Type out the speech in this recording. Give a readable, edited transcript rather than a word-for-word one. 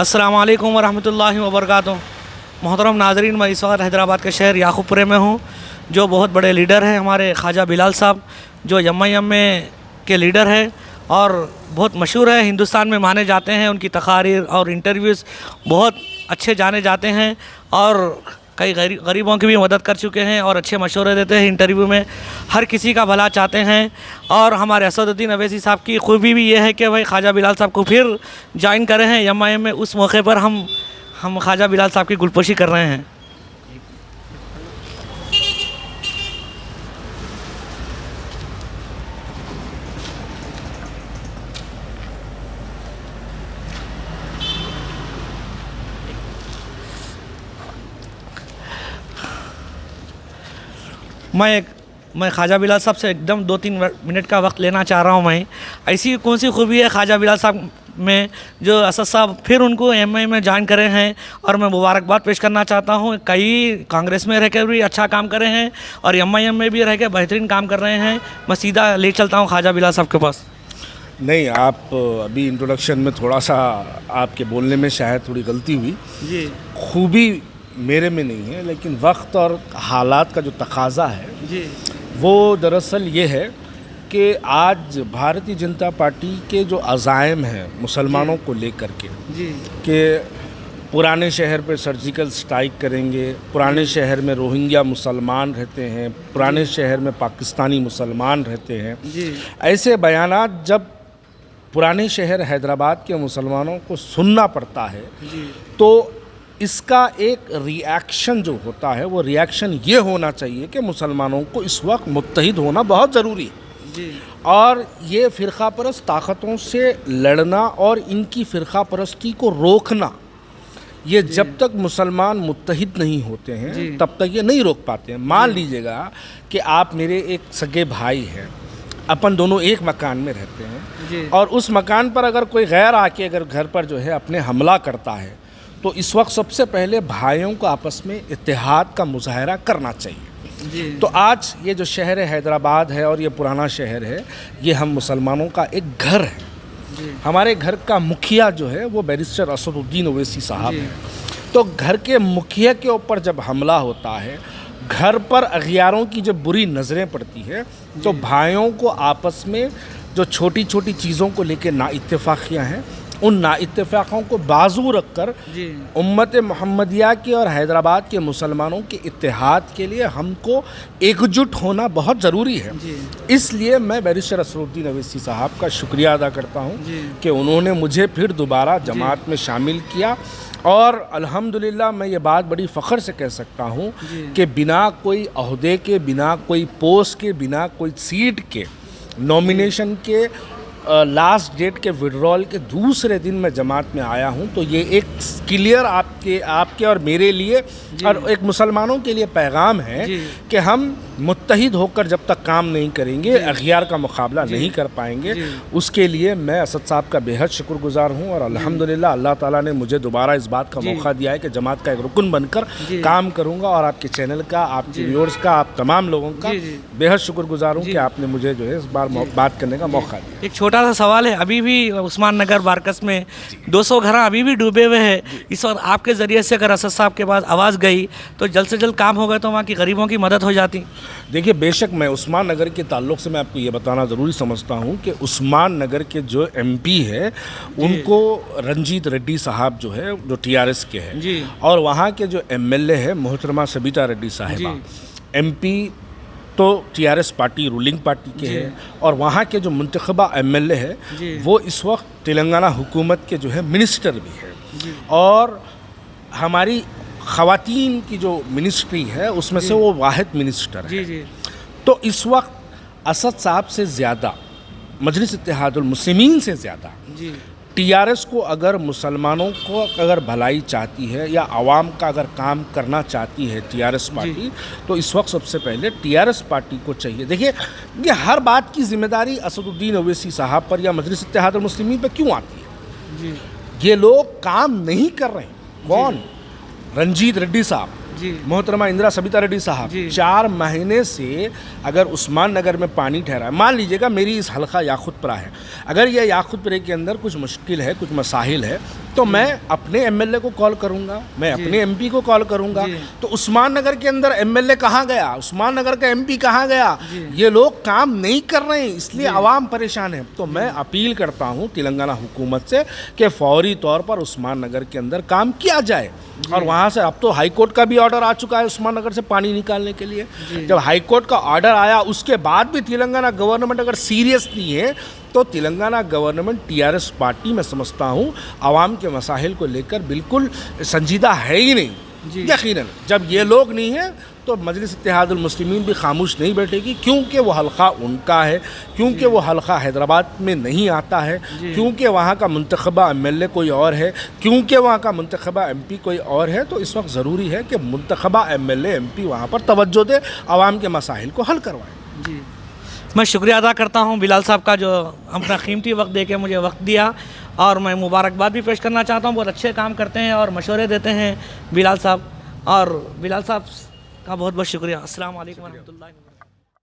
अस्सलाम वालेकुम वरहमतुल्लाहि वबरकातुहू। मोहतरम नाज़रीन, मैं इस वक्त हैदराबाद के शहर याकूबपुरे में हूँ। जो बहुत बड़े लीडर हैं हमारे ख्वाजा बिलाल साहब, जो एम में के लीडर हैं और बहुत मशहूर है, हिंदुस्तान में माने जाते हैं। उनकी तकारीर और इंटरव्यूज़ बहुत अच्छे जाने जाते हैं और कई गरीबों की भी मदद कर चुके हैं और अच्छे मशवरे देते हैं इंटरव्यू में। हर किसी का भला चाहते हैं। और हमारे असदुद्दीन अवैसी साहब की खूबी भी ये है कि भाई ख्वाजा बिलाल साहब को फिर ज्वाइन करे हैं एम में। उस मौके पर हम ख्वाजा बिलाल साहब की गुलपोशी कर रहे हैं। मैं ख्वाजा बिलाल साहब से एकदम 2-3 मिनट का वक्त लेना चाह रहा हूँ। मैं ऐसी कौन सी खूबी है ख्वाजा बिलाल साहब में जो असद साहब फिर उनको एम में ज्वाइन करे हैं। और मैं मुबारकबाद पेश करना चाहता हूँ। कई कांग्रेस में रह कर भी अच्छा काम करे हैं और एम में भी रह कर बेहतरीन काम कर रहे हैं। मैं सीधा ले चलता हूँ ख्वाजा बिलाल साहब के पास। नहीं, आप अभी इंट्रोडक्शन में थोड़ा सा आपके बोलने में शायद थोड़ी गलती हुई जी। खूबी मेरे में नहीं है, लेकिन वक्त और हालात का जो तकाजा है जी, वो दरअसल ये है कि आज भारतीय जनता पार्टी के जो अज़ाइम हैं मुसलमानों को लेकर के जी, कि पुराने शहर पे सर्जिकल स्ट्राइक करेंगे, पुराने शहर में रोहिंग्या मुसलमान रहते हैं, पुराने शहर में पाकिस्तानी मुसलमान रहते हैं जी। ऐसे बयानात जब पुराने शहर हैदराबाद के मुसलमानों को सुनना पड़ता है जी, तो इसका एक रिएक्शन जो होता है वो रिएक्शन ये होना चाहिए कि मुसलमानों को इस वक्त मुत्तहिद होना बहुत ज़रूरी है जी। और ये फ़िरक़ा परस्त ताकतों से लड़ना और इनकी फ़िरक़ा परस्ती को रोकना, ये जब तक मुसलमान मुत्तहिद नहीं होते हैं तब तक ये नहीं रोक पाते हैं। मान लीजिएगा कि आप मेरे एक सगे भाई हैं, अपन दोनों एक मकान में रहते हैं और उस मकान पर अगर कोई गैर आके अगर घर पर जो है अपने हमला करता है तो इस वक्त सबसे पहले भाइयों को आपस में इत्तेहाद का मुजाहरा करना चाहिए जी। तो आज ये जो शहर है हैदराबाद है और ये पुराना शहर है, ये हम मुसलमानों का एक घर है जी। हमारे घर का मुखिया जो है वो बैरिस्टर असदुद्दीन ओवैसी साहब है। तो घर के मुखिया के ऊपर जब हमला होता है, घर पर अगियारों की जब बुरी नज़रें पड़ती है, तो भाइयों को आपस में जो छोटी छोटी चीज़ों को लेकर नाइत्तेफाकियाँ हैं, उन नाइत्तेफाकों को बाजू रखकर उम्मत मोहम्मदिया के और हैदराबाद के मुसलमानों के इत्तेहाद के लिए हमको एकजुट होना बहुत ज़रूरी है। इसलिए मैं बैरिस्टर असदुद्दीन अवैसी साहब का शुक्रिया अदा करता हूँ कि उन्होंने मुझे फिर दोबारा जमात में शामिल किया। और अल्हम्दुलिल्लाह मैं ये बात बड़ी फ़ख्र से कह सकता हूँ कि बिना कोई अहदे के, बिना कोई पोस्ट के, बिना कोई सीट के, नॉमिनेशन के लास्ट डेट के विड्रॉल के दूसरे दिन मैं जमात में आया हूं। तो ये एक क्लियर आपके और मेरे लिए और एक मुसलमानों के लिए पैगाम है कि हम मुत्तहिद होकर जब तक काम नहीं करेंगे अगियार का मुकाबला नहीं कर पाएंगे। उसके लिए मैं असद साहब का बेहद शुक्रगुजार हूं और अल्हम्दुलिल्लाह अल्लाह ताला ने मुझे दोबारा इस बात का मौका दिया है कि जमात का एक रुकन बनकर काम करूँगा। और आपके चैनल का, आपके व्यूअर्स का, आप तमाम लोगों का बेहद शुक्रगुजार हूँ कि आपने मुझे जो है इस बार बात करने का मौका दिया। एक छोटा सा सवाल है, अभी भी उस्मान नगर बारकस में 200 घर अभी भी डूबे हुए हैं। इस वक्त आपके ज़रिए से अगर असद साहब के पास आवाज़ गई तो जल्द से जल्द काम होगा तो वहाँ की गरीबों की मदद हो जाती। देखिए, बेशक मैं उस्मान नगर के ताल्लुक़ से मैं आपको ये बताना ज़रूरी समझता हूँ कि उस्मान नगर के जो MP है उनको रंजीत रेड्डी साहब जो है, जो TRS के हैं, और वहाँ के जो MLA है मोहतरमा सबिता रेड्डी साहिबा, MP तो TRS पार्टी रूलिंग पार्टी के हैं, और वहाँ के जो मुंतखबा MLA है वो इस वक्त तेलंगाना हुकूमत के जो है मिनिस्टर भी है। और हमारी ख़वातीन की जो मिनिस्ट्री है उसमें से वो वाहिद मिनिस्टर है। तो इस वक्त असद साहब से ज़्यादा, मजलिस इत्तेहादुल मुस्लिमीन से ज़्यादा TRS को अगर मुसलमानों को अगर भलाई चाहती है या आवाम का अगर काम करना चाहती है TRS पार्टी, तो इस वक्त सबसे पहले TRS पार्टी को चाहिए। देखिए, ये हर बात की जिम्मेदारी असदुद्दीन ओवैसी साहब पर या मजलिस इत्तेहादुल मुस्लिमीन पर क्यों आती है? ये लोग काम नहीं कर रहे हैं। कौन? रंजीत रेड्डी साहब, जी। मोहतरमा इंदिरा सबिता रेड्डी साहब, जी। 4 महीने से अगर उस्मान नगर में पानी ठहरा है, मान लीजिएगा मेरी इस हल्का याकुतपुरा है, अगर यह याकुतपुरे के अंदर कुछ मुश्किल है, कुछ मसाइल है, तो मैं अपने एमएलए को कॉल करूंगा, मैं अपने एमपी को कॉल करूंगा। तो उस्मान नगर के अंदर एमएलए कहाँ गया, उस्मान नगर का एमपी कहाँ गया? ये लोग काम नहीं कर रहे हैं, इसलिए आवाम परेशान है। तो मैं अपील करता हूँ तेलंगाना हुकूमत से कि फौरी तौर पर उस्मान नगर के अंदर काम किया जाए। और वहाँ से अब तो हाई कोर्ट का भी ऑर्डर आ चुका है उस्मान नगर से पानी निकालने के लिए। जब हाई कोर्ट का ऑर्डर आया उसके बाद भी तेलंगाना गवर्नमेंट अगर सीरियस नहीं है तो तेलंगाना गवर्नमेंट टीआरएस पार्टी मैं समझता हूँ आवाम के मसाइल को लेकर बिल्कुल संजीदा है ही नहीं। यकीनन जब ये लोग नहीं हैं तो मजलिस इत्तेहादुल मुस्लिमीन भी खामोश नहीं बैठेगी, क्योंकि वो हल्का उनका है, क्योंकि वो हल्का हैदराबाद में नहीं आता है, क्योंकि वहाँ का मुंतखबा एमएलए कोई और है, क्योंकि वहाँ का मुंतखबा एमपी कोई और है। तो इस वक्त ज़रूरी है कि मुंतखबा एमएलए एमपी वहाँ पर तवज्जो दे, आवाम के मसाइल को हल करवाएं। जी, मैं शुक्रिया अदा करता हूँ बिलाल साहब का, जो अपना कीमती वक्त दे के मुझे वक्त दिया, और मैं मुबारकबाद भी पेश करना चाहता हूँ। बहुत अच्छे काम करते हैं और मशवरे देते हैं बिलाल साहब, और बिलाल साहब का बहुत बहुत शुक्रिया। अस्सलाम वालेकुम व रहमतुल्लाहि।